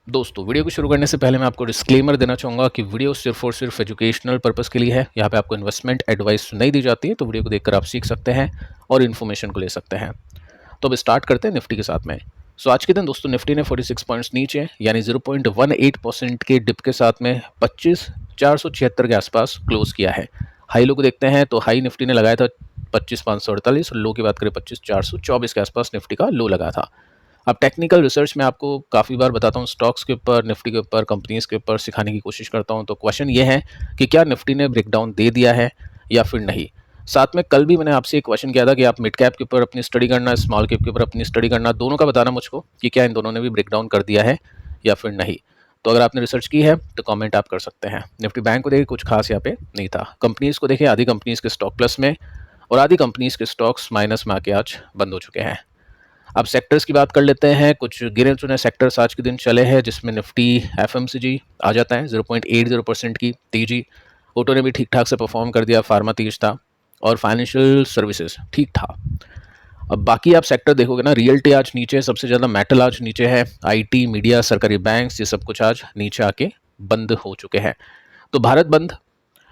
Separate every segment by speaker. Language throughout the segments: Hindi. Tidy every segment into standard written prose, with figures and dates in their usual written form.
Speaker 1: दोस्तों, वीडियो को शुरू करने से पहले मैं आपको डिस्क्लेमर देना चाहूँगा कि वीडियो सिर्फ और सिर्फ एजुकेशनल पर्पस के लिए है। यहाँ पे आपको इन्वेस्टमेंट एडवाइस नहीं दी जाती है, तो वीडियो को देखकर आप सीख सकते हैं और इन्फॉर्मेशन को ले सकते हैं। तो अब स्टार्ट करते हैं निफ्टी के साथ में। आज के दिन दोस्तों निफ्टी ने 46 पॉइंट्स नीचे यानी 0.18% के डिप के साथ में 25,476 के आसपास क्लोज किया है। हाई लो को देखते हैं तो हाई निफ्टी ने लगाया था 25,548 और लो की बात करें 25,424 के आसपास निफ्टी का लो लगा था। अब टेक्निकल रिसर्च में आपको काफ़ी बार बताता हूँ, स्टॉक्स के ऊपर, निफ्टी के ऊपर, कंपनीज के ऊपर सिखाने की कोशिश करता हूँ। तो क्वेश्चन ये है कि क्या निफ्टी ने ब्रेकडाउन दे दिया है या फिर नहीं। साथ में कल भी मैंने आपसे एक क्वेश्चन किया था कि आप मिड कैप के ऊपर अपनी स्टडी करना, स्मॉल कैप के ऊपर अपनी स्टडी करना, दोनों का बताना मुझको कि क्या इन दोनों ने भी ब्रेकडाउन कर दिया है या फिर नहीं। तो अगर आपने रिसर्च की है तो कमेंट आप कर सकते हैं। निफ्टी बैंक को देखिए, कुछ खास यहाँ पे नहीं था। कंपनीज को देखिए, आधी कंपनीज के स्टॉक प्लस में और आधी कंपनीज के स्टॉक्स माइनस में आके आज बंद हो चुके हैं। अब सेक्टर्स की बात कर लेते हैं। कुछ गिने चुने सेक्टर्स आज के दिन चले हैं, जिसमें निफ्टी एफएमसीजी आ जाता है 0.80% की तेजी। ऑटो ने भी ठीक ठाक से परफॉर्म कर दिया, फार्मा तेज था और फाइनेंशियल सर्विसेज ठीक था। अब बाकी आप सेक्टर देखोगे ना, रियल्टी आज नीचे, सबसे ज़्यादा मेटल आज नीचे है, आईटी, मीडिया, सरकारी बैंक्स, ये सब कुछ आज नीचे आके बंद हो चुके हैं। तो भारत बंद,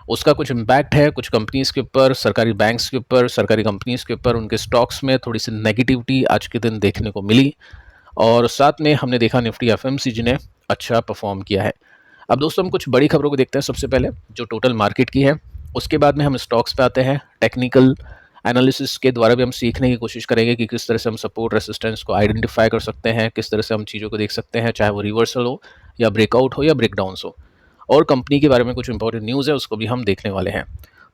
Speaker 1: उसका कुछ इम्पैक्ट है कुछ कंपनीज के ऊपर, सरकारी बैंक्स के ऊपर, सरकारी कंपनीज के ऊपर, उनके स्टॉक्स में थोड़ी सी नेगेटिविटी आज के दिन देखने को मिली। और साथ में हमने देखा निफ्टी एफएमसीजी ने अच्छा परफॉर्म किया है। अब दोस्तों हम कुछ बड़ी खबरों को देखते हैं। सबसे पहले जो टोटल मार्केट की है, उसके बाद में हम स्टॉक्स पे आते हैं। टेक्निकल एनालिसिस के द्वारा भी हम सीखने की कोशिश करेंगे कि किस तरह से हम सपोर्ट रेसिस्टेंस को आइडेंटिफाई कर सकते हैं, किस तरह से हम चीज़ों को देख सकते हैं, चाहे वो रिवर्सल हो या ब्रेकआउट हो या ब्रेकडाउन्स हो। और कंपनी के बारे में कुछ इंपॉर्टेंट न्यूज़ है, उसको भी हम देखने वाले हैं।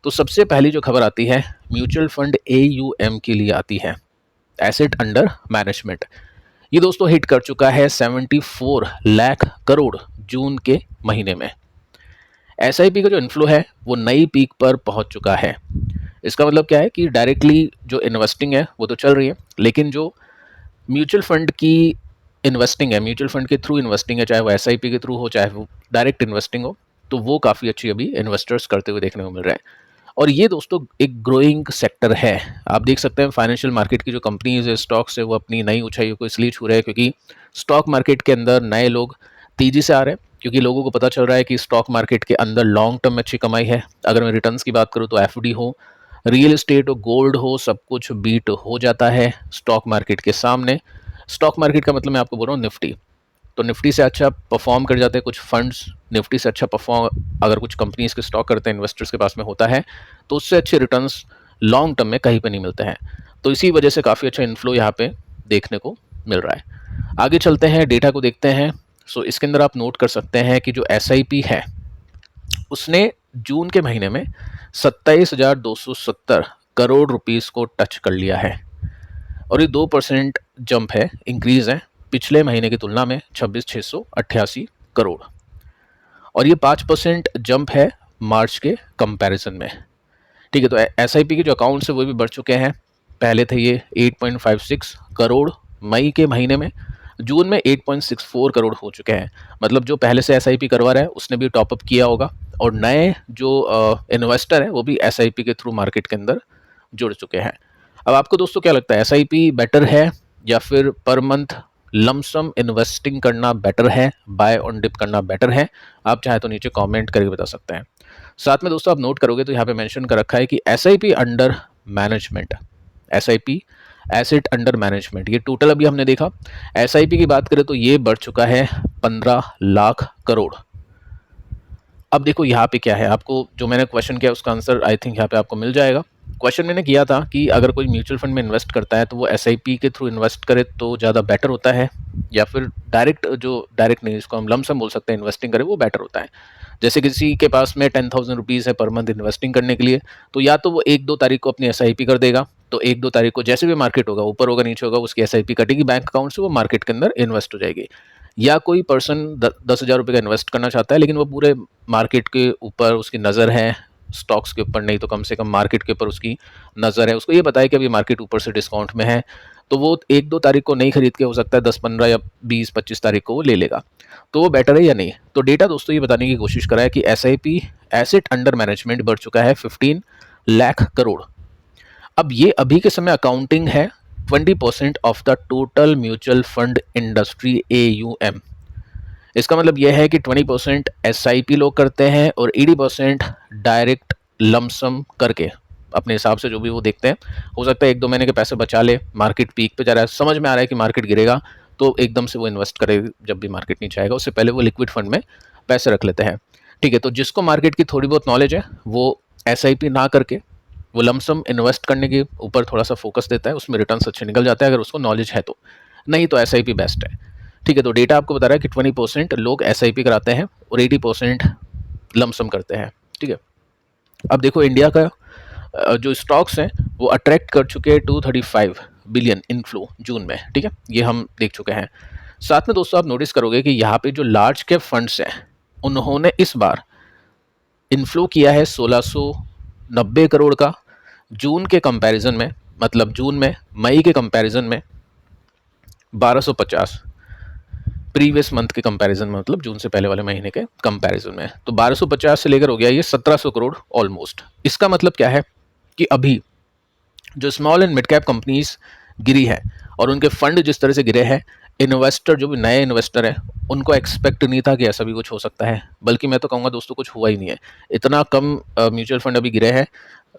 Speaker 1: तो सबसे पहली जो खबर आती है म्यूचुअल फंड AUM के लिए आती है, एसेट अंडर मैनेजमेंट। ये दोस्तों हिट कर चुका है 74 लाख करोड़ जून के महीने में। SIP का जो इन्फ्लो है वो नई पीक पर पहुंच चुका है। इसका मतलब क्या है कि डायरेक्टली जो इन्वेस्टिंग है वो तो चल रही है, लेकिन जो म्यूचुअल फंड की इन्वेस्टिंग है, म्यूचुअल फंड के थ्रू इन्वेस्टिंग है, चाहे वो SIP के थ्रू हो, चाहे वो डायरेक्ट इन्वेस्टिंग हो, तो वो काफ़ी अच्छी अभी इन्वेस्टर्स करते हुए देखने को मिल रहा है। और ये दोस्तों एक ग्रोइंग सेक्टर है। आप देख सकते हैं फाइनेंशियल मार्केट की जो कंपनीज है, स्टॉक्स है, वो अपनी नई ऊंचाइयों को इसलिए छू रहे हैं क्योंकि स्टॉक मार्केट के अंदर नए लोग तेजी से आ रहे हैं, क्योंकि लोगों को पता चल रहा है कि स्टॉक मार्केट के अंदर लॉन्ग टर्म में अच्छी कमाई है। अगर मैं रिटर्न्स की बात करूँ तो FD हो, रियल एस्टेट हो, गोल्ड हो, सब कुछ बीट हो जाता है स्टॉक मार्केट के सामने। स्टॉक मार्केट का मतलब मैं आपको बोल रहा हूँ निफ्टी। तो निफ्टी से अच्छा परफॉर्म कर जाते हैं कुछ फंड्स, निफ्टी से अच्छा परफॉर्म अगर कुछ कंपनीज के स्टॉक करते हैं, इन्वेस्टर्स के पास में होता है, तो उससे अच्छे रिटर्न्स लॉन्ग टर्म में कहीं पे नहीं मिलते हैं। तो इसी वजह से काफ़ी अच्छा इन्फ्लो यहाँ पे देखने को मिल रहा है। आगे चलते हैं, डेटा को देखते हैं। इसके अंदर आप नोट कर सकते हैं कि जो SIP है उसने जून के महीने में 27,270 करोड़ रुपीस को टच कर लिया है और ये 2% जंप है, इंक्रीज है पिछले महीने की तुलना में 26,688 करोड़। और ये 5% जंप है मार्च के कंपैरिजन में। ठीक है, तो SIP के जो अकाउंट्स है वो भी बढ़ चुके हैं। पहले थे ये 8.56 करोड़ मई के महीने में, जून में 8.64 करोड़ हो चुके हैं। मतलब जो पहले से SIP करवा रहा है उसने भी टॉपअप किया होगा और नए जो इन्वेस्टर है वो भी SIP के थ्रू मार्केट के अंदर जुड़ चुके हैं। अब आपको दोस्तों क्या लगता है, SIP बेटर है या फिर पर मंथ लमसम इन्वेस्टिंग करना बेटर है, बाय ऑन डिप करना बेटर है? आप चाहे तो नीचे कमेंट करके बता सकते हैं। साथ में दोस्तों आप नोट करोगे तो यहाँ पे मेंशन कर रखा है कि SIP under management, SIP asset under management, ये टोटल अभी हमने देखा। SIP की बात करें तो ये बढ़ चुका है 15 लाख करोड़। अब देखो यहाँ पे क्या है, आपको जो मैंने क्वेश्चन किया उसका आंसर आई थिंक यहाँ पे आपको मिल जाएगा। क्वेश्चन मैंने किया था कि अगर कोई म्यूचुअल फंड में इन्वेस्ट करता है तो वो SIP के थ्रू इन्वेस्ट करे तो ज़्यादा बेटर होता है या फिर डायरेक्ट नहीं, इसको हम लमसम बोल सकते हैं, इन्वेस्टिंग करे वो बेटर होता है। जैसे किसी के पास में 10,000 रुपीज़ है पर मंथ इन्वेस्टिंग करने के लिए, तो या तो वो 1-2 तारीख को अपनी SIP कर देगा, तो 1-2 तारीख को जैसे भी मार्केट होगा, ऊपर होगा नीचे होगा, उसकी SIP कटेगी बैंक अकाउंट से, वो मार्केट के अंदर इन्वेस्ट हो जाएगी। या कोई पर्सन 10,000 रुपये का इन्वेस्ट करना चाहता है लेकिन वो पूरे मार्केट के ऊपर उसकी नज़र है, स्टॉक्स के ऊपर नहीं तो कम से कम मार्केट के ऊपर उसकी नज़र है, उसको ये बताया कि अभी मार्केट ऊपर से डिस्काउंट में है, तो वो 1-2 तारीख को नहीं खरीद के हो सकता है 10-15 या 20-25 तारीख को वो ले लेगा। तो वो बेटर है या नहीं? तो डेटा दोस्तों ये बताने की कोशिश करा है कि SIP एसेट अंडर मैनेजमेंट बढ़ चुका है 15 लाख करोड़। अब ये अभी के समय अकाउंटिंग है 20% of the total mutual fund industry AUM। इसका मतलब यह है कि 20% SIP लोग करते हैं और 80% डायरेक्ट लमसम करके अपने हिसाब से जो भी वो देखते हैं। हो सकता है 1-2 महीने के पैसे बचा ले, मार्केट पीक पे जा रहा है, समझ में आ रहा है कि मार्केट गिरेगा, तो एकदम से वो इन्वेस्ट करे जब भी मार्केट नीचे आएगा, उससे पहले वो लिक्विड फंड में पैसे रख लेते हैं। ठीक है, तो जिसको मार्केट की थोड़ी बहुत नॉलेज है वो SIP ना करके वो लमसम इन्वेस्ट करने के ऊपर थोड़ा सा फोकस देता है, उसमें रिटर्न अच्छे निकल जाता है अगर उसको नॉलेज है तो, नहीं तो SIP बेस्ट है। ठीक है, तो डेटा आपको बता रहा है कि 20% लोग SIP कराते हैं और 80% लमसम करते हैं। ठीक है, अब देखो इंडिया का जो स्टॉक्स हैं वो अट्रैक्ट कर चुके हैं 235 बिलियन इनफ्लो जून में। ठीक है, ये हम देख चुके हैं। साथ में दोस्तों आप नोटिस करोगे कि यहाँ पे जो लार्ज कैप फंड्स हैं उन्होंने इस बार इनफ्लो किया है 1690 करोड़ का, जून के कंपैरिजन में, मतलब जून में मई के कंपैरिजन में 1250, प्रीवियस मंथ के कंपैरिजन में, मतलब जून से पहले वाले महीने के कंपैरिजन में, तो 1250 से लेकर हो गया ये 1700 करोड़ ऑलमोस्ट। इसका मतलब क्या है कि अभी जो small and mid cap companies गिरी है और उनके फंड जिस तरह से गिरे हैं, इन्वेस्टर जो भी नए इन्वेस्टर हैं उनको एक्सपेक्ट नहीं था कि ऐसा भी कुछ हो सकता है, बल्कि मैं तो कहूँगा दोस्तों कुछ हुआ ही नहीं है। इतना कम म्यूचुअल फंड अभी गिरे हैं,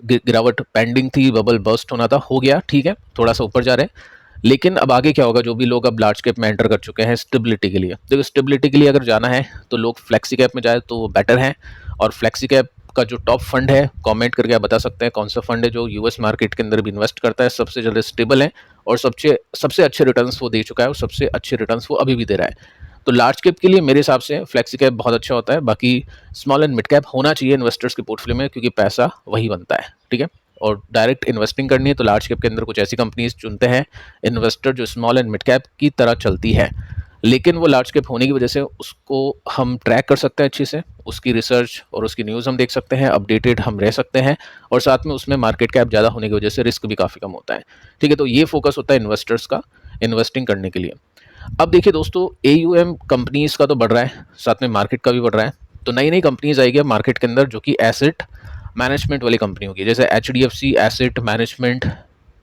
Speaker 1: गिरावट पेंडिंग थी, बबल बर्स्ट होना था, हो गया, ठीक है, थोड़ा सा ऊपर जा रहे हैं। लेकिन अब आगे क्या होगा, जो भी लोग अब लार्ज कैप में एंटर कर चुके हैं स्टेबिलिटी के लिए, देखो स्टेबिलिटी के लिए अगर जाना है तो लोग फ्लेक्सी कैप में जाए तो वो बेटर है। और फ्लेक्सी कैप का जो टॉप फंड है, कमेंट करके आप बता सकते हैं कौन सा फंड है जो यूएस मार्केट के अंदर भी इन्वेस्ट करता है, सबसे ज़्यादा स्टेबल है और सबसे सबसे अच्छे रिटर्न्स वो दे चुका है और सबसे अच्छे रिटर्न्स वो अभी भी दे रहा है। तो लार्ज कैप के लिए मेरे हिसाब से फ्लेक्सी कैप बहुत अच्छा होता है, बाकी स्मॉल एंड मिड कैप होना चाहिए इन्वेस्टर्स के पोर्टफोलियो में, क्योंकि पैसा वही बनता है। ठीक है, और डायरेक्ट इन्वेस्टिंग करनी है तो लार्ज कैप के अंदर कुछ ऐसी कंपनीज चुनते हैं इन्वेस्टर जो स्मॉल एंड मिड कैप की तरह चलती है, लेकिन वो लार्ज कैप होने की वजह से उसको हम ट्रैक कर सकते हैं अच्छे से, उसकी रिसर्च और उसकी न्यूज़ हम देख सकते हैं, अपडेटेड हम रह सकते हैं, और साथ में उसमें मार्केट कैप ज़्यादा होने की वजह से रिस्क भी काफ़ी कम होता है। ठीक है, तो ये फोकस होता है इन्वेस्टर्स का इन्वेस्टिंग करने के लिए। अब देखिए दोस्तों, AUM कंपनीज का तो बढ़ रहा है, साथ में मार्केट का भी बढ़ रहा है, तो नई नई कंपनीज आएगी अब मार्केट के अंदर जो कि एसेट मैनेजमेंट वाली कंपनी होगी, जैसे HDFC एसेट मैनेजमेंट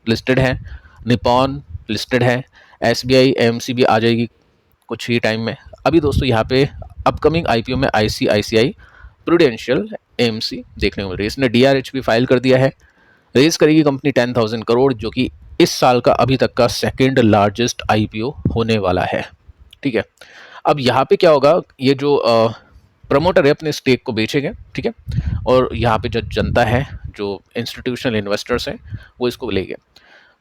Speaker 1: लिस्टेड है, निपॉन लिस्टेड है, SBI AMC भी आ जाएगी कुछ ही टाइम में। अभी दोस्तों यहाँ पे अपकमिंग IPO में ICICI प्रूडेंशियल AMC देखने को मिल रही है, इसने DRH भी फाइल कर दिया है। रेज करेगी कंपनी 10,000 करोड़, जो कि इस साल का अभी तक का सेकेंड लार्जेस्ट IPO होने वाला है। ठीक है, अब यहाँ पे क्या होगा, ये जो प्रमोटर है अपने स्टेक को बेचेंगे, ठीक है, और यहाँ पे जो जनता है, जो इंस्टीट्यूशनल इन्वेस्टर्स हैं, वो इसको लेंगे।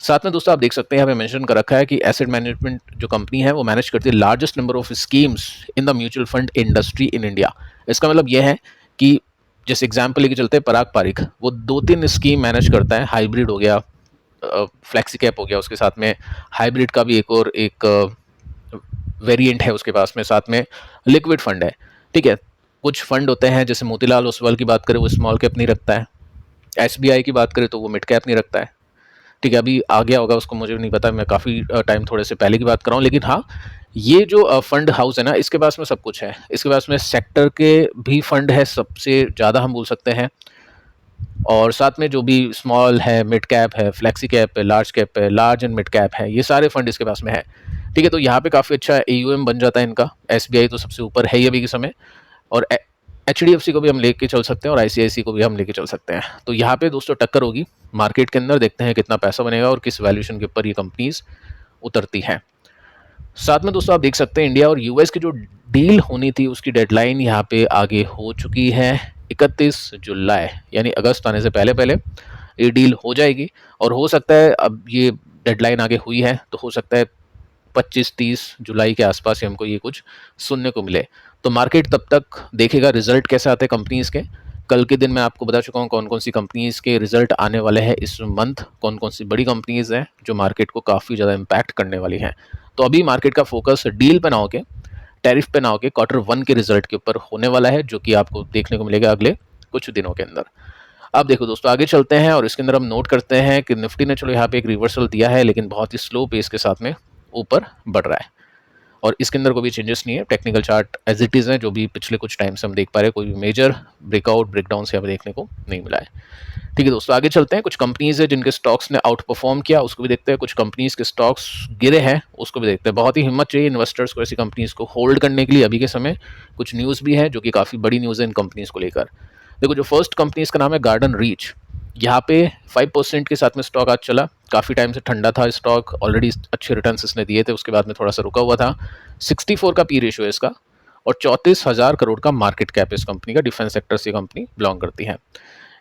Speaker 1: साथ में दोस्तों आप देख सकते हैं यहाँ पे मेंशन कर रखा है कि एसेट मैनेजमेंट जो कंपनी है वो मैनेज करती है largest number of schemes in the mutual fund industry in India. इसका मतलब यह है कि जैसे एग्जांपल लेके चलते हैं, पराग पारिक वो 2-3 स्कीम मैनेज करता है, हाइब्रिड हो गया, फ्लेक्सी कैप हो गया, उसके साथ में हाइब्रिड का भी एक वेरिएंट है उसके पास में, साथ में लिक्विड फंड है। ठीक है, कुछ फंड होते हैं जैसे मोतीलाल ओसवाल की बात करें वो स्मॉल कैप नहीं रखता है, SBI की बात करें तो वो मिड कैप नहीं रखता है। ठीक है, अभी आ गया होगा उसको, मुझे नहीं पता, मैं काफ़ी टाइम थोड़े से पहले की बात कर रहा हूँ, लेकिन हाँ, ये जो फंड हाउस है ना, इसके पास में सब कुछ है, इसके पास में सेक्टर के भी फंड है, सबसे ज़्यादा हम बोल सकते हैं, और साथ में जो भी स्मॉल है, मिड कैप है, फ्लेक्सी कैप है, लार्ज कैप है, लार्ज एंड मिड कैप है, ये सारे फंड इसके पास में है। ठीक है, तो यहाँ पे काफ़ी अच्छा AUM बन जाता है इनका। SBI तो सबसे ऊपर है ही अभी के समय, और HDFC को भी हम लेके चल सकते हैं और ICICI को भी हम लेके चल सकते हैं। तो यहाँ पे दोस्तों टक्कर होगी मार्केट के अंदर, देखते हैं कितना पैसा बनेगा और किस वैल्यूएशन के ऊपर ये कंपनीज उतरती हैं। साथ में दोस्तों आप देख सकते हैं इंडिया और US की जो डील होनी थी उसकी डेडलाइन यहाँ पे आगे हो चुकी है, 31 जुलाई, यानी अगस्त आने से पहले पहले ये डील हो जाएगी। और हो सकता है, अब ये डेडलाइन आगे हुई है तो हो सकता है 25-30 जुलाई के आसपास ही हमको ये कुछ सुनने को मिले। तो मार्केट तब तक देखेगा रिजल्ट कैसे आते हैं कंपनीज़ के। कल के दिन मैं आपको बता चुका हूँ कौन कौन सी कंपनीज़ के रिजल्ट आने वाले हैं इस मंथ, कौन कौन सी बड़ी कंपनीज़ हैं जो मार्केट को काफ़ी ज़्यादा इम्पैक्ट करने वाली हैं। तो अभी मार्केट का फोकस डील पे ना होके, टैरिफ पे ना होके, Q1 के रिजल्ट के ऊपर होने वाला है, जो कि आपको देखने को मिलेगा अगले कुछ दिनों के अंदर। अब देखो दोस्तों, आगे चलते हैं और इसके अंदर हम नोट करते हैं कि निफ्टी ने चलो यहाँ पे एक रिवर्सल दिया है, लेकिन बहुत ही स्लो पेस के साथ में ऊपर बढ़ रहा है, और इसके अंदर कोई भी चेंजेस नहीं है। Technical chart as it is है, जो भी पिछले कुछ टाइम से हम देख पा रहे हैं, कोई भी मेजर ब्रेकआउट ब्रेकडाउन से हमें देखने को नहीं मिला है। ठीक है दोस्तों, आगे चलते हैं। कुछ कंपनीज है जिनके स्टॉक्स ने आउट परफॉर्म किया, उसको भी देखते हैं। कुछ कंपनीज के स्टॉक्स गिरे हैं, उसको भी देखते हैं। बहुत ही हिम्मत चाहिए इन्वेस्टर्स को ऐसी कंपनीज को होल्ड करने के लिए अभी के समय। कुछ न्यूज़ भी है जो कि काफ़ी बड़ी न्यूज़ है इन कंपनीज को लेकर। देखो, जो फर्स्ट कंपनी इसका नाम है गार्डन रीच। यहाँ पे 5% के साथ में स्टॉक आज चला। काफ़ी टाइम से ठंडा था स्टॉक, ऑलरेडी अच्छे रिटर्न इसने दिए थे, उसके बाद में थोड़ा सा रुका हुआ था। 64 का पी रेशियो है इसका, और 34,000 करोड़ का मार्केट कैप इस कंपनी का। डिफेंस सेक्टर से कंपनी बिलोंग करती है।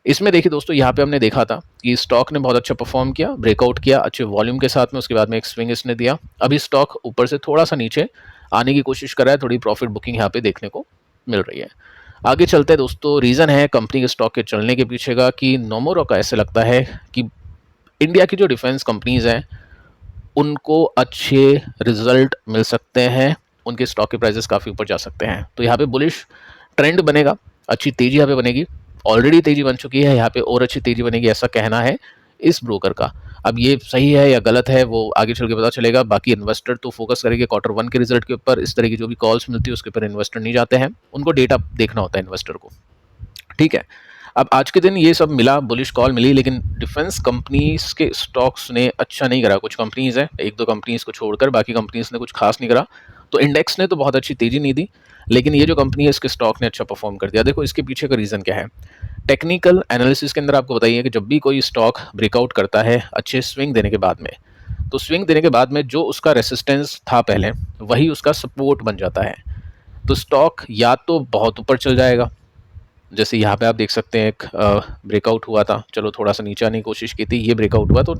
Speaker 1: इसमें देखिए दोस्तों, यहाँ पे हमने देखा था कि स्टॉक ने बहुत अच्छा परफॉर्म किया, ब्रेकआउट किया अच्छे वॉल्यूम के साथ में। उसके बाद में एक स्विंग इसने दिया। अभी स्टॉक ऊपर से थोड़ा सा नीचे आने की कोशिश कर रहा है, थोड़ी प्रॉफिट बुकिंग यहाँ पे देखने को मिल रही है। आगे चलते हैं दोस्तों। रीज़न है कंपनी के स्टॉक के चलने के पीछे का कि नोमोरो का ऐसे लगता है कि इंडिया की जो डिफेंस कंपनीज हैं उनको अच्छे रिजल्ट मिल सकते हैं, उनके स्टॉक के प्राइसेस काफ़ी ऊपर जा सकते हैं। तो यहाँ पे बुलिश ट्रेंड बनेगा, अच्छी तेज़ी यहाँ पे बनेगी। ऑलरेडी तेज़ी बन चुकी है, यहाँ पे और अच्छी तेज़ी बनेगी, ऐसा कहना है इस ब्रोकर का। अब ये सही है या गलत है वो आगे चल के पता चलेगा। बाकी इन्वेस्टर तो फोकस करेंगे Q1 के रिजल्ट के ऊपर। इस तरह की जो भी कॉल्स मिलती है उसके ऊपर इन्वेस्टर नहीं जाते हैं, उनको डेटा देखना होता है इन्वेस्टर को। ठीक है, अब आज के दिन ये सब मिला, बुलिश कॉल मिली, लेकिन डिफेंस कंपनीज के स्टॉक्स ने अच्छा नहीं करा। कुछ कंपनीज हैं, एक दो कंपनीज को छोड़कर बाकी कंपनीज ने कुछ खास नहीं करा। तो इंडेक्स ने तो बहुत अच्छी तेजी नहीं दी, लेकिन ये जो कंपनी है इसके स्टॉक ने अच्छा परफॉर्म कर दिया। देखो इसके पीछे का रीज़न क्या है। टेक्निकल एनालिसिस के अंदर आपको बताइए कि जब भी कोई स्टॉक ब्रेकआउट करता है अच्छे स्विंग देने के बाद में, तो स्विंग देने के बाद में जो उसका रेसिस्टेंस था पहले, वही उसका सपोर्ट बन जाता है। तो स्टॉक या तो बहुत ऊपर चल जाएगा, जैसे यहाँ पे आप देख सकते हैं एक ब्रेकआउट हुआ था, चलो थोड़ा सा नीचे आने की कोशिश की थी, ये ब्रेकआउट हुआ तो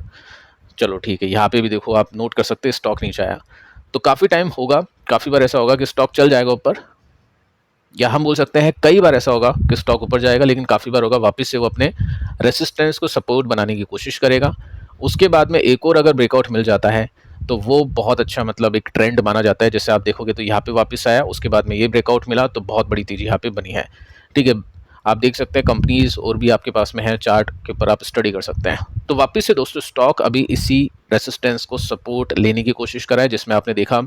Speaker 1: चलो ठीक है। यहाँ पे भी देखो आप नोट कर सकते हैं स्टॉक नीचे आया। तो काफ़ी टाइम होगा, काफ़ी बार ऐसा होगा कि स्टॉक चल जाएगा ऊपर, या हम बोल सकते हैं कई बार ऐसा होगा कि स्टॉक ऊपर जाएगा, लेकिन काफ़ी बार होगा वापस से वो अपने रेसिस्टेंस को सपोर्ट बनाने की कोशिश करेगा। उसके बाद में एक और अगर ब्रेकआउट मिल जाता है तो वो बहुत अच्छा, मतलब एक ट्रेंड माना जाता है। जैसे आप देखोगे तो यहाँ पे वापस आया, उसके बाद में ये ब्रेकआउट मिला, तो बहुत बड़ी तेज़ी यहाँ पे बनी है। ठीक है, आप देख सकते हैं कंपनीज और भी आपके पास में है, चार्ट के ऊपर आप स्टडी कर सकते हैं। तो वापस से दोस्तों स्टॉक अभी इसी रेसिस्टेंस को सपोर्ट लेने की कोशिश कर रहा है, जिसमें आपने देखा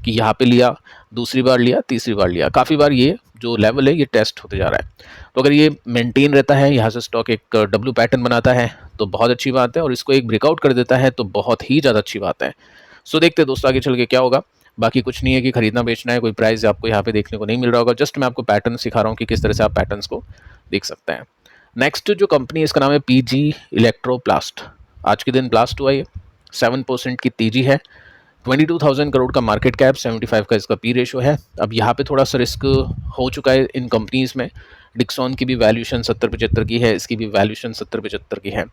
Speaker 1: कि यहाँ पे लिया, दूसरी बार लिया, तीसरी बार लिया, काफ़ी बार ये जो लेवल है ये टेस्ट होते जा रहा है। तो अगर ये मेंटेन रहता है, यहाँ से स्टॉक एक डब्ल्यू पैटर्न बनाता है तो बहुत अच्छी बात है, और इसको एक ब्रेकआउट कर देता है तो बहुत ही ज़्यादा अच्छी बात है। सो देखते हैं दोस्तों आगे चल के क्या होगा। बाकी कुछ नहीं है कि खरीदना बेचना है, कोई प्राइस आपको यहाँ पे देखने को नहीं मिल रहा होगा। जस्ट मैं आपको पैटर्न सिखा रहा हूँ कि किस तरह से आप पैटर्न्स को देख सकते हैं। नेक्स्ट जो कंपनी है इसका नाम है पीजी इलेक्ट्रोप्लास्ट। आज के दिन ब्लास्ट हुआ, ये 7% की तेजी है। 22,000 करोड़ का मार्केट कैप, 75 का इसका पी रेशो है। अब यहाँ पे थोड़ा सा रिस्क हो चुका है इन कंपनीज में। डिक्सॉन की भी वैल्यूएशन 70-75 की है, इसकी भी वैल्यूएशन 70-75 की है।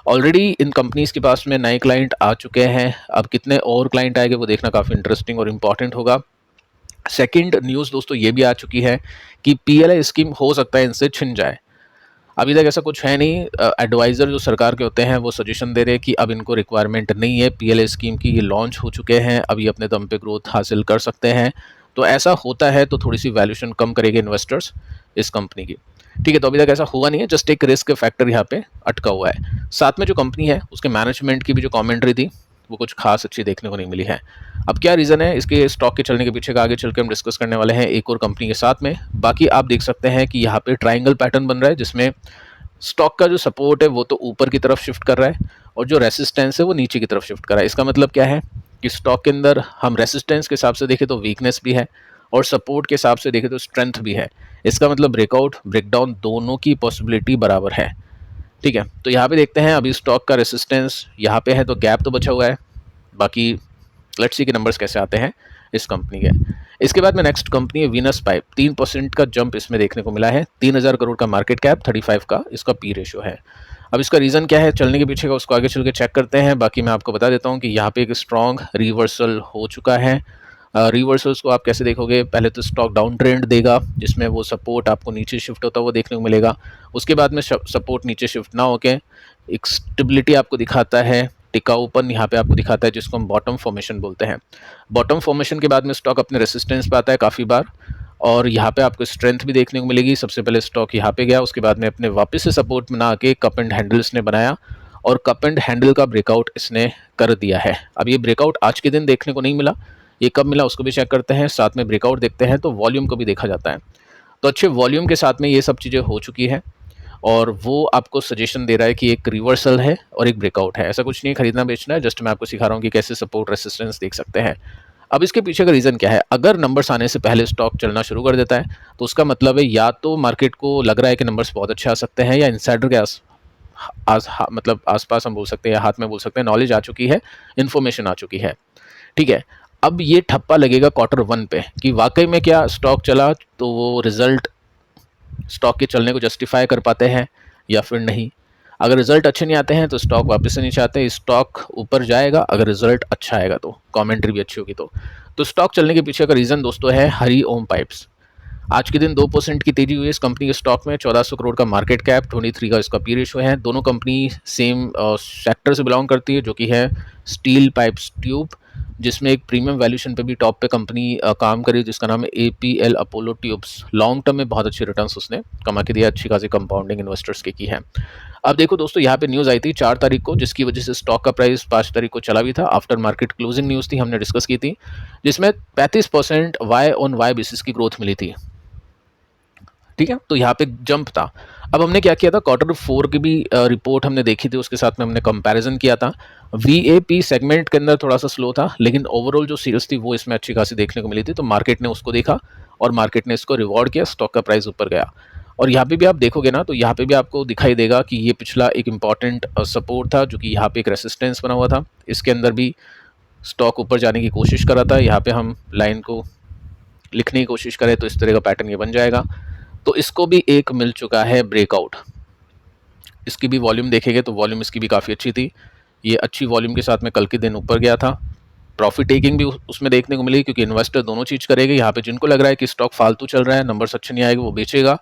Speaker 1: ऑलरेडी इन कंपनीज के पास में नए क्लाइंट आ चुके हैं, अब कितने और क्लाइंट आएंगे वो देखना काफ़ी इंटरेस्टिंग और इम्पॉर्टेंट होगा। सेकंड न्यूज़ दोस्तों ये भी आ चुकी है कि पीएलआई स्कीम हो सकता है इनसे छिन जाए। अभी तक ऐसा कुछ है नहीं। एडवाइज़र जो सरकार के होते हैं वो सजेशन दे रहे हैं कि अब इनको रिक्वायरमेंट नहीं है पीएलआई स्कीम की, ये लॉन्च हो चुके हैं, अब ये अपने दम पे ग्रोथ हासिल कर सकते हैं। तो ऐसा होता है तो थोड़ी सी वैल्यूएशन कम करेंगे इन्वेस्टर्स इस कंपनी की। ठीक है, तो अभी तक ऐसा हुआ नहीं है, जस्ट एक रिस्क फैक्टर यहाँ पे अटका हुआ है। साथ में जो कंपनी है उसके मैनेजमेंट की भी जो कॉमेंट्री थी वो कुछ खास अच्छी देखने को नहीं मिली है। अब क्या रीज़न है इसके स्टॉक के चलने के पीछे का, आगे चल के हम डिस्कस करने वाले हैं एक और कंपनी के साथ में। बाकी आप देख सकते हैं कि यहाँ पे ट्राइंगल पैटर्न बन रहा है, जिसमें स्टॉक का जो सपोर्ट है वो तो ऊपर की तरफ शिफ्ट कर रहा है और जो रेसिस्टेंस है वो नीचे की तरफ शिफ्ट कर रहा है। इसका मतलब क्या है कि स्टॉक के अंदर हम रेसिस्टेंस के हिसाब से देखें तो वीकनेस भी है, और सपोर्ट के हिसाब से देखें तो स्ट्रेंथ भी है। इसका मतलब ब्रेकआउट ब्रेकडाउन दोनों की पॉसिबिलिटी बराबर है। ठीक है, तो यहाँ पे देखते हैं अभी स्टॉक का रेसिस्टेंस यहाँ पे है तो गैप तो बचा हुआ है। बाकी लेट्स सी के नंबर्स कैसे आते हैं इस कंपनी के। इसके बाद में नेक्स्ट कंपनी है वीनस पाइप। 3% का जंप इसमें देखने को मिला है। 3,000 करोड़ का मार्केट कैप, 35 का इसका पी रेशो है। अब इसका रीज़न क्या है चलने के पीछे का, उसको आगे चल के चेक करते हैं। बाकी मैं आपको बता देता हूँ कि यहाँ पे एक स्ट्रॉन्ग रिवर्सल हो चुका है। रिवर्सल्स को आप कैसे देखोगे, पहले तो स्टॉक डाउन ट्रेंड देगा जिसमें वो सपोर्ट आपको नीचे शिफ्ट होता हुआ देखने को मिलेगा। उसके बाद में सपोर्ट नीचे शिफ्ट ना होके एक स्टेबिलिटी आपको दिखाता है, टिकाऊपन यहाँ पे आपको दिखाता है, जिसको हम बॉटम फॉर्मेशन बोलते हैं। बॉटम फॉर्मेशन के बाद में स्टॉक अपने रेसिस्टेंस पे आता है काफ़ी बार, और यहाँ पे आपको स्ट्रेंथ भी देखने को मिलेगी। सबसे पहले स्टॉक यहाँ पे गया, उसके बाद में अपने वापस से सपोर्ट में ना आके कप एंड हैंडल इसने बनाया, और कप एंड हैंडल का ब्रेकआउट इसने कर दिया है। अब ये ब्रेकआउट आज के दिन देखने को नहीं मिला, ये कब मिला उसको भी चेक करते हैं, साथ में ब्रेकआउट देखते हैं तो वॉल्यूम को भी देखा जाता है। तो अच्छे वॉल्यूम के साथ में ये सब चीज़ें हो चुकी है, और वो आपको सजेशन दे रहा है कि एक रिवर्सल है और एक ब्रेकआउट है। ऐसा कुछ नहीं खरीदना बेचना है, जस्ट मैं आपको सिखा रहा हूँ कि कैसे सपोर्ट रेसिस्टेंस देख सकते हैं। अब इसके पीछे का रीज़न क्या है? अगर नंबर्स आने से पहले स्टॉक चलना शुरू कर देता है तो उसका मतलब है या तो मार्केट को लग रहा है कि नंबर्स बहुत अच्छे आ सकते हैं, या इनसाइडर के मतलब आसपास हम बोल सकते हैं या हाथ में बोल सकते हैं, नॉलेज आ चुकी है, इन्फॉर्मेशन आ चुकी है। ठीक है, अब ये ठप्पा लगेगा Q1 पे कि वाकई में क्या स्टॉक चला, तो वो रिजल्ट स्टॉक के चलने को जस्टिफाई कर पाते हैं या फिर नहीं। अगर रिजल्ट अच्छे नहीं आते हैं तो स्टॉक वापस से नीचे आते हैं, स्टॉक ऊपर जाएगा अगर रिजल्ट अच्छा आएगा, तो कमेंट्री भी अच्छी होगी तो स्टॉक चलने के पीछे का रीज़न दोस्तों है हरि ओम पाइप्स। आज के दिन 2% की तेजी हुई है इस कंपनी के स्टॉक में। 1400 करोड़ का मार्केट कैप, 23 का इसका पी रेशो है। दोनों कंपनी सेम सेक्टर से बिलोंग करती है, जो कि है स्टील पाइप्स ट्यूब, जिसमें एक प्रीमियम वैल्यूएशन पे भी टॉप पे कंपनी काम करी, जिसका नाम है APL Apollo tubes. Long term में बहुत अच्छे रिटर्न्स उसने कमा के दिया, अच्छी खासी कंपाउंडिंग इन्वेस्टर्स की है। अब देखो दोस्तों, यहाँ पे न्यूज़ आई थी 4 तारीख को, जिसकी वजह से स्टॉक का प्राइस 5 तारीख को चला भी था। आफ्टर मार्केट क्लोजिंग न्यूज़ थी, हमने डिस्कस की थी, जिसमें 35% वाई ऑन वाई बेसिस की ग्रोथ मिली थी। ठीक है, तो यहाँ पे जंप था। अब हमने क्या किया था, Q4 की भी रिपोर्ट हमने देखी थी, उसके साथ में हमने कंपैरिजन किया था। वीएपी सेगमेंट के अंदर थोड़ा सा स्लो था, लेकिन ओवरऑल जो सेल्स थी वो इसमें अच्छी खासी देखने को मिली थी, तो मार्केट ने उसको देखा और मार्केट ने इसको रिवॉर्ड किया, स्टॉक का प्राइस ऊपर गया। और यहाँ पे भी आप देखोगे ना, तो यहाँ पे भी आपको दिखाई देगा कि ये पिछला एक इंपॉर्टेंट सपोर्ट था, जो कि यहाँ पे एक रेसिस्टेंस बना हुआ था। इसके अंदर भी स्टॉक ऊपर जाने की कोशिश कर रहा था। यहाँ पे हम लाइन को लिखने की कोशिश करें तो इस तरह का पैटर्न ये बन जाएगा। तो इसको भी एक मिल चुका है ब्रेकआउट। इसकी भी वॉल्यूम देखेंगे तो वॉल्यूम इसकी भी काफ़ी अच्छी थी। ये अच्छी वॉल्यूम के साथ में कल के दिन ऊपर गया था। प्रॉफिट टेकिंग भी उसमें देखने को मिली, क्योंकि इन्वेस्टर दोनों चीज़ करेगा। यहाँ पे जिनको लग रहा है कि स्टॉक फालतू चल रहा है, नंबर्स अच्छे नहीं आएंगे, वो बेचेगा,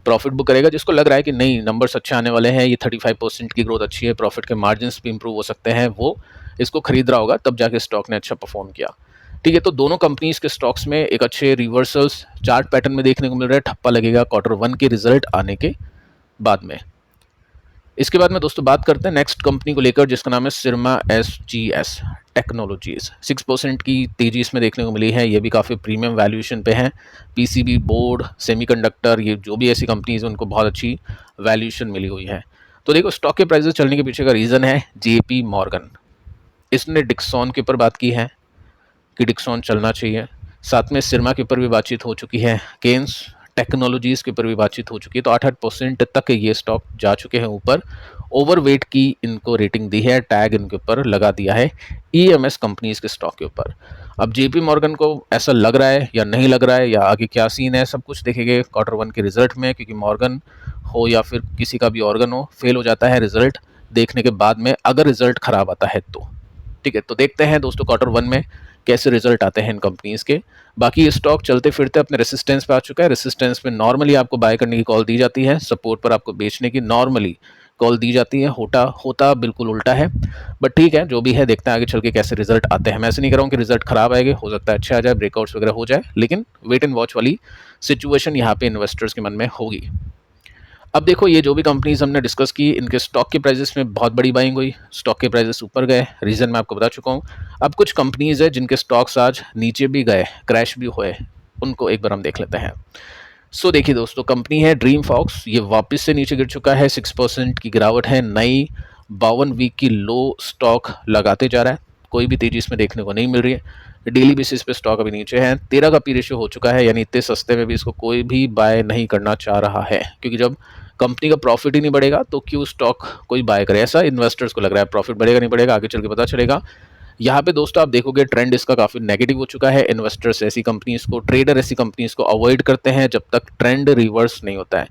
Speaker 1: प्रॉफिट बुक करेगा। जिसको लग रहा है कि नहीं नंबर्स अच्छे आने वाले हैं, ये 35% की ग्रोथ अच्छी है, प्रॉफिट के मार्जिन भी इंप्रूव हो सकते हैं, वो इसको खरीद रहा होगा, तब जाके स्टॉक ने अच्छा परफॉर्म किया। ठीक है, तो दोनों कंपनीज के स्टॉक्स में एक अच्छे रिवर्सल्स चार्ट पैटर्न में देखने को मिल रहा है। ठप्पा लगेगा Q1 के रिजल्ट आने के बाद में। इसके बाद में दोस्तों बात करते हैं नेक्स्ट कंपनी को लेकर, जिसका नाम है सिरमा एसजीएस टेक्नोलॉजीज। 6% की तेजी इसमें देखने को मिली है। ये भी काफ़ी प्रीमियम वैल्यूएशन पे है। पीसीबी बोर्ड, सेमीकंडक्टर, ये जो भी ऐसी कंपनीज हैं उनको बहुत अच्छी वैल्यूएशन मिली हुई है। तो देखो, स्टॉक के प्राइसेस चलने के पीछे का रीज़न है जेपी मॉर्गन। इसने डिक्सॉन के ऊपर बात की है कि डिक्सॉन चलना चाहिए। साथ में सिरमा के ऊपर भी बातचीत हो चुकी है, केन्स टेक्नोलॉजीज़ के ऊपर भी बातचीत हो चुकी है। तो 8% तक ये स्टॉक जा चुके हैं ऊपर। ओवरवेट की इनको रेटिंग दी है, टैग इनके ऊपर लगा दिया है ईएमएस कंपनीज के स्टॉक के ऊपर। अब जेपी मॉर्गन को ऐसा लग रहा है या नहीं लग रहा है, या आगे क्या सीन है, सब कुछ देखेंगे Q1 के रिजल्ट में। क्योंकि मॉर्गन हो या फिर किसी का भी ऑर्गन हो, फेल हो जाता है रिजल्ट देखने के बाद में, अगर रिजल्ट खराब आता है तो। ठीक है, तो देखते हैं दोस्तों Q1 में कैसे रिजल्ट आते हैं इन कंपनीज के। बाकी ये स्टॉक चलते फिरते अपने रेसिस्टेंस पे आ चुका है। रेसिस्टेंस पे नॉर्मली आपको बाय करने की कॉल दी जाती है, सपोर्ट पर आपको बेचने की नॉर्मली कॉल दी जाती है। होता बिल्कुल उल्टा है, बट ठीक है, जो भी है देखते हैं आगे चल के कैसे रिजल्ट आते हैं। मैं ऐसे नहीं कर रहा हूँ कि रिजल्ट खराब आएंगे, हो सकता है अच्छे आ जाए, ब्रेकआउट्स वगैरह हो जाए, लेकिन वेट एंड वॉच वाली सिचुएशन यहाँ पे इन्वेस्टर्स के मन में होगी। अब देखो, ये जो भी कंपनीज हमने डिस्कस की, इनके स्टॉक के प्राइसेस में बहुत बड़ी बाइंग हुई, स्टॉक के प्राइसेस ऊपर गए, रीज़न मैं आपको बता चुका हूँ। अब कुछ कंपनीज है जिनके स्टॉक्स आज नीचे भी गए, क्रैश भी हुए, उनको एक बार हम देख लेते हैं। सो देखिए दोस्तों, कंपनी है ड्रीम फॉक्स। ये वापस से नीचे गिर चुका है, 6% की गिरावट है। नई 52 वीक की लो स्टॉक लगाते जा रहा है, कोई भी तेजी इसमें देखने को नहीं मिल रही है। डेली बेसिस पे स्टॉक अभी नीचे है। 13 का पी रेशियो हो चुका है, यानी इतने सस्ते में भी इसको कोई भी बाय नहीं करना चाह रहा है, क्योंकि जब कंपनी का प्रॉफिट ही नहीं बढ़ेगा तो क्यों स्टॉक कोई बाय करे, ऐसा इन्वेस्टर्स को लग रहा है। प्रॉफिट बढ़ेगा नहीं बढ़ेगा आगे चल के पता चलेगा। यहाँ पे दोस्तों आप देखोगे ट्रेंड इसका काफ़ी नेगेटिव हो चुका है। इन्वेस्टर्स ऐसी कंपनीज को, ट्रेडर ऐसी कंपनीज को अवॉइड करते हैं जब तक ट्रेंड रिवर्स नहीं होता है।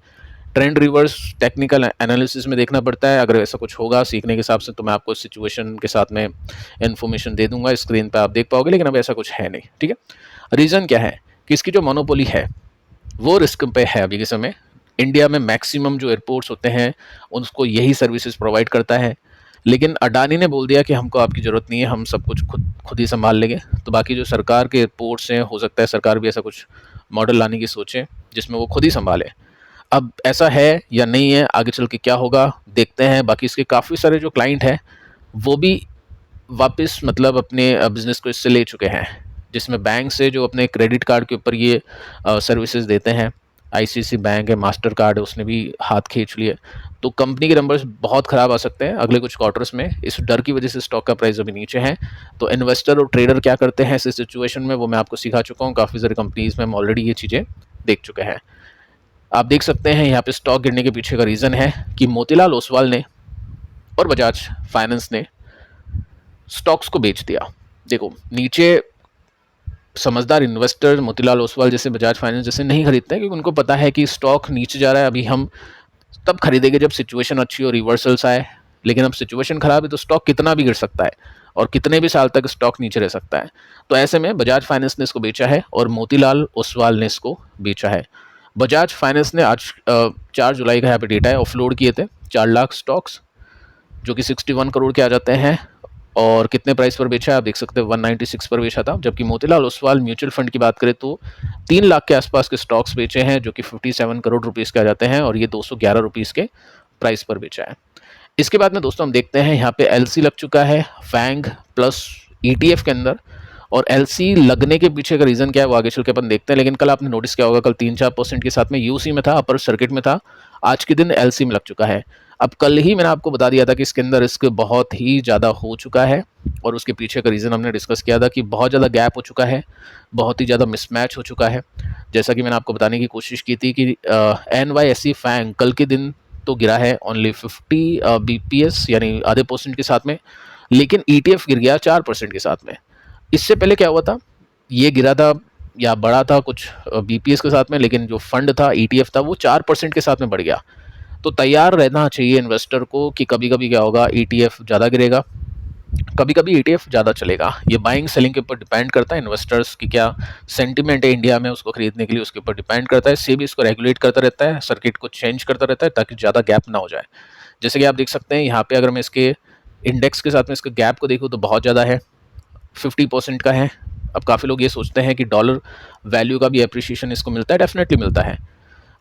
Speaker 1: ट्रेंड रिवर्स टेक्निकल एनालिसिस में देखना पड़ता है। अगर ऐसा कुछ होगा सीखने के हिसाब से तो मैं आपको सिचुएशन के साथ में इन्फॉर्मेशन दे दूंगा, स्क्रीन पे आप देख पाओगे, लेकिन अब ऐसा कुछ है नहीं। ठीक है, रीज़न क्या है कि इसकी जो मोनोपोली है वो रिस्क पे है अभी के समय। इंडिया में मैक्सिमम जो एयरपोर्ट्स होते हैं उनको यही सर्विसेज प्रोवाइड करता है, लेकिन अडानी ने बोल दिया कि हमको आपकी ज़रूरत नहीं है, हम सब कुछ खुद ही संभाल लेंगे। तो बाकी जो सरकार के एयरपोर्ट्स हैं, हो सकता है सरकार भी ऐसा कुछ मॉडल लाने की सोचे जिसमें वो खुद ही संभाले। अब ऐसा है या नहीं है, आगे चल के क्या होगा देखते हैं। बाकी इसके काफ़ी सारे जो क्लाइंट हैं वो भी वापस मतलब अपने बिजनेस को इससे ले चुके हैं, जिसमें बैंक से जो अपने क्रेडिट कार्ड के ऊपर ये सर्विसेज देते हैं, आईसीआईसी बैंक है, मास्टर कार्ड है, उसने भी हाथ खींच लिए। तो कंपनी के नंबर्स बहुत ख़राब आ सकते हैं अगले कुछ क्वार्टर्स में। इस डर की वजह से स्टॉक का प्राइस अभी नीचे है। तो इन्वेस्टर और ट्रेडर क्या करते हैं ऐसे सिचुएशन में, वो मैं आपको सिखा चुका हूँ। काफ़ी सारी कंपनीज में हम ऑलरेडी ये चीज़ें देख चुके हैं। आप देख सकते हैं यहाँ पे स्टॉक गिरने के पीछे का रीज़न है कि मोतीलाल ओसवाल ने और बजाज फाइनेंस ने स्टॉक्स को बेच दिया। देखो नीचे समझदार इन्वेस्टर मोतीलाल ओसवाल जैसे, बजाज फाइनेंस जैसे नहीं खरीदते हैं, क्योंकि उनको पता है कि स्टॉक नीचे जा रहा है। अभी हम तब खरीदेंगे जब सिचुएशन अच्छी हो, रिवर्सल्स आए। लेकिन अब सिचुएशन खराब है तो स्टॉक कितना भी गिर सकता है और कितने भी साल तक स्टॉक नीचे रह सकता है। तो ऐसे में बजाज फाइनेंस ने इसको बेचा है और मोतीलाल ओसवाल ने इसको बेचा है। बजाज फाइनेंस ने आज 4 जुलाई का यहाँ पे डेटा है, ऑफलोड किए थे 4 लाख स्टॉक्स, जो कि 61 करोड़ के आ जाते हैं। और कितने प्राइस पर बेचा है आप देख सकते हैं, 196 पर बेचा था। जबकि मोतीलाल ओसवाल म्यूचुअल फंड की बात करें तो 3 लाख के आसपास के स्टॉक्स बेचे हैं, जो कि 57 करोड़ रुपीज़ के आ जाते हैं, और ये 211 रुपीज़ के प्राइस पर बेचा है। इसके बाद में दोस्तों हम देखते हैं यहाँ पे एलसी लग चुका है फैंग प्लस ईटीएफ के अंदर। और एलसी लगने के पीछे का रीज़न क्या है वो आगे चल के अपन देखते हैं। लेकिन कल आपने नोटिस किया होगा, कल 3-4% के साथ में यूसी में था, अपर सर्किट में था। आज के दिन एलसी में लग चुका है। अब कल ही मैंने आपको बता दिया था कि इसके अंदर रिस्क बहुत ही ज़्यादा हो चुका है, और उसके पीछे का रीज़न हमने डिस्कस किया था कि बहुत ज़्यादा गैप हो चुका है, बहुत ही ज़्यादा मिसमैच हो चुका है। जैसा कि मैंने आपको बताने की कोशिश की थी कि NYSE फैंग कल के दिन तो गिरा है ओनली 50 BPS यानी आधे % के साथ में, लेकिन ETF गिर गया 4% के साथ में। इससे पहले क्या हुआ था, ये गिरा था या बढ़ा था कुछ BPS के साथ में, लेकिन जो फंड था ETF था वो 4% के साथ में बढ़ गया। तो तैयार रहना चाहिए इन्वेस्टर को कि कभी कभी क्या होगा, ETF ज़्यादा गिरेगा, कभी कभी ETF ज़्यादा चलेगा। ये बाइंग सेलिंग के ऊपर डिपेंड करता है, इन्वेस्टर्स की क्या सेंटिमेंट है इंडिया में उसको खरीदने के लिए, उसके ऊपर डिपेंड करता है। सेबी इसको रेगुलेट करता रहता है, सर्किट को चेंज करता रहता है ताकि ज़्यादा गैप ना हो जाए। जैसे कि आप देख सकते हैं यहाँ पे, अगर मैं इसके इंडेक्स के साथ में इसके गैप को देखूँ तो बहुत ज़्यादा है, 50% का है। अब काफ़ी लोग ये सोचते हैं कि डॉलर वैल्यू का भी एप्रिसिएशन इसको मिलता है, डेफिनेटली मिलता है।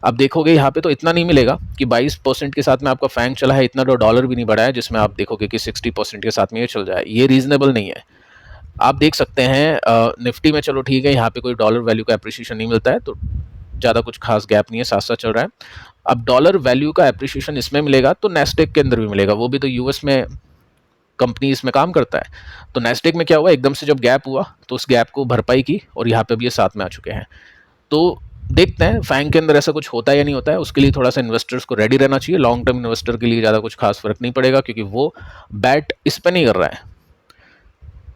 Speaker 1: अब देखोगे यहाँ पे तो इतना नहीं मिलेगा कि 22% के साथ में आपका फैंग चला है, इतना तो डॉलर भी नहीं बढ़ा है जिसमें आप देखोगे कि 60% के साथ में ये चल जाए। ये रीजनेबल नहीं है। आप देख सकते हैं निफ्टी में, चलो ठीक है, यहाँ पे कोई डॉलर वैल्यू का एप्रिसिएशन नहीं मिलता है तो ज़्यादा कुछ खास गैप नहीं है, साथ साथ चल रहा है। अब डॉलर वैल्यू का एप्रिसिएशन इसमें मिलेगा तो नेस्डेक के अंदर भी मिलेगा, वो भी तो यूएस में कंपनी इसमें काम करता है। तो नेस्डेक में क्या हुआ, एकदम से जब गैप हुआ तो उस गैप को भरपाई की, और यहाँ पे भी ये साथ में आ चुके हैं। तो देखते हैं फैंग के अंदर ऐसा कुछ होता है या नहीं होता है। उसके लिए थोड़ा सा इन्वेस्टर्स को रेडी रहना चाहिए। लॉन्ग टर्म इन्वेस्टर के लिए ज़्यादा कुछ खास फर्क नहीं पड़ेगा, क्योंकि वो बैट इस पे नहीं कर रहा है,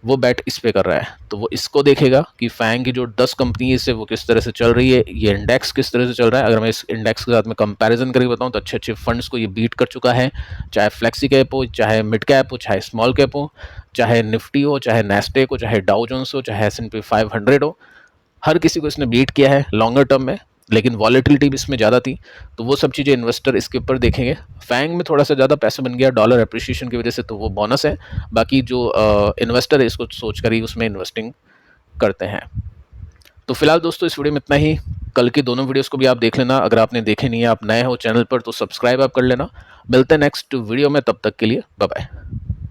Speaker 1: वो बैट इस पे कर रहा है। तो वो इसको देखेगा कि फैंग की जो 10 कंपनीज है वो किस तरह से चल रही है, ये इंडेक्स किस तरह से चल रहा है। अगर मैं इस इंडेक्स के साथ में कंपैरिजन करके बताऊं तो अच्छे अच्छे फंड्स को ये बीट कर चुका है, चाहे फ्लेक्सी कैप हो, चाहे मिड कैप हो, चाहे स्मॉल कैप हो, चाहे निफ्टी हो, चाहे नेस्डेक हो, चाहे डाउ जोन्स हो, चाहे S&P 500 हो। हर किसी को इसने बीट किया है लॉन्गर टर्म में, लेकिन वॉलेटिलिटी भी इसमें ज़्यादा थी। तो वो सब चीज़ें इन्वेस्टर इसके ऊपर देखेंगे। फैंग में थोड़ा सा ज़्यादा पैसा बन गया डॉलर एप्रिसिएशन की वजह से, तो वो बोनस है। बाकी जो इन्वेस्टर है इसको सोच कर ही उसमें इन्वेस्टिंग करते हैं। तो फिलहाल दोस्तों इस वीडियो में इतना ही। कल की दोनों वीडियोस को भी आप देख लेना, अगर आपने देखे नहीं है, आप नए हो चैनल पर तो सब्सक्राइब आप कर लेना। मिलते हैं नेक्स्ट वीडियो में, तब तक के लिए बाय बाय।